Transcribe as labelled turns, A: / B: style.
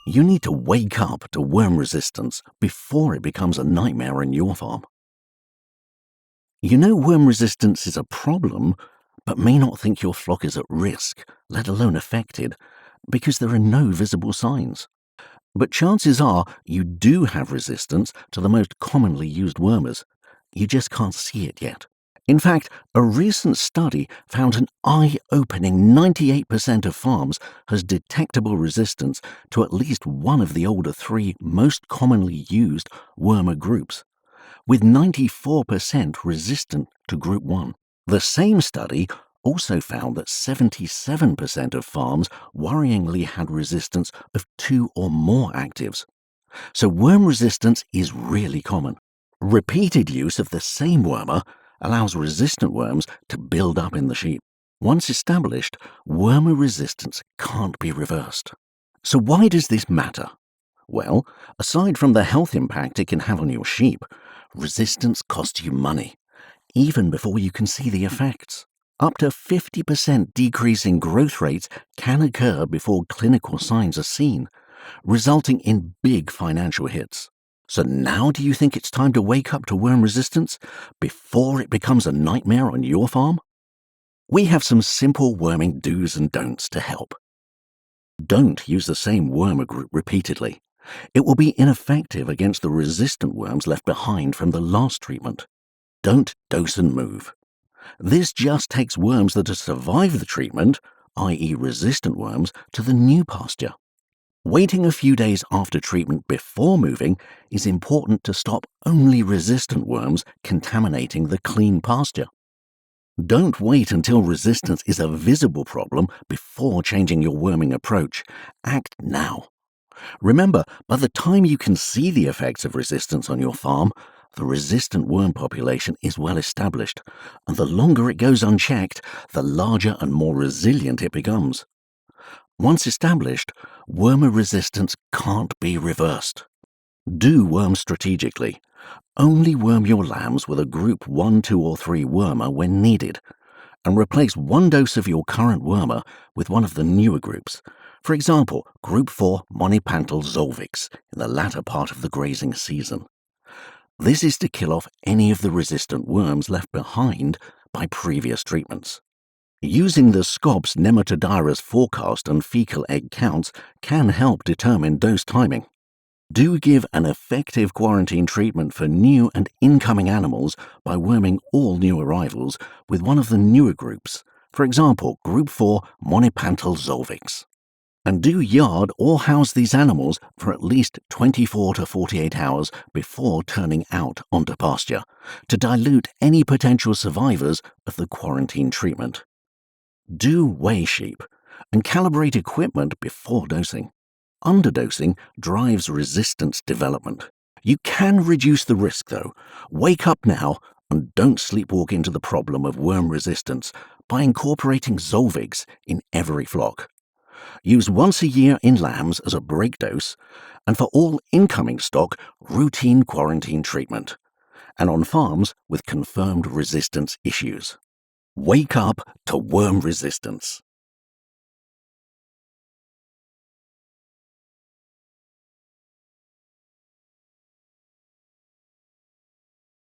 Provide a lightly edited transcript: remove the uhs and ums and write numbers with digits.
A: You need to wake up to worm resistance before it becomes a nightmare on your farm. You know worm resistance is a problem, but may not think your flock is at risk, let alone affected, because there are no visible signs. But chances are you do have resistance to the most commonly used wormers. You just can't see it yet. In fact, a recent study found an eye-opening 98% of farms has detectable resistance to at least one of the older three most commonly used wormer groups, with 94% resistant to Group 1. The same study also found that 77% of farms worryingly had resistance of 2 or more actives. So worm resistance is really common. Repeated use of the same wormer allows resistant worms to build up in the sheep. Once established, wormer resistance can't be reversed. So why does this matter? Well, aside from the health impact it can have on your sheep, resistance costs you money, even before you can see the effects. Up to 50% decrease in growth rates can occur before clinical signs are seen, resulting in big financial hits. So now do you think it's time to wake up to worm resistance before it becomes a nightmare on your farm? We have some simple worming do's and don'ts to help. Don't use the same wormer group repeatedly. It will be ineffective against the resistant worms left behind from the last treatment. Don't dose and move. This just takes worms that have survived the treatment, i.e. resistant worms, to the new pasture. Waiting a few days after treatment before moving is important to stop only resistant worms contaminating the clean pasture. Don't wait until resistance is a visible problem before changing your worming approach. Act now. Remember, by the time you can see the effects of resistance on your farm, the resistant worm population is well established, and the longer it goes unchecked, the larger and more resilient it becomes. Once established, wormer resistance can't be reversed. Do worm strategically. Only worm your lambs with a Group 1, 2, or 3 wormer when needed, and replace 1 dose of your current wormer with one of the newer groups. For example, Group 4 monopantal Zolvix in the latter part of the grazing season. This is to kill off any of the resistant worms left behind by previous treatments. Using the SCOBS nematode forecast and faecal egg counts can help determine dose timing. Do give an effective quarantine treatment for new and incoming animals by worming all new arrivals with one of the newer groups, for example, Group 4 monopantal Zolvix. And do yard or house these animals for at least 24 to 48 hours before turning out onto pasture to dilute any potential survivors of the quarantine treatment. Do weigh sheep and calibrate equipment before dosing. Underdosing drives resistance development. You can reduce the risk though. Wake up now and don't sleepwalk into the problem of worm resistance by incorporating Zolvix in every flock. Use once a year in lambs as a break dose, and for all incoming stock, routine quarantine treatment, and on farms with confirmed resistance issues. Wake up to worm resistance.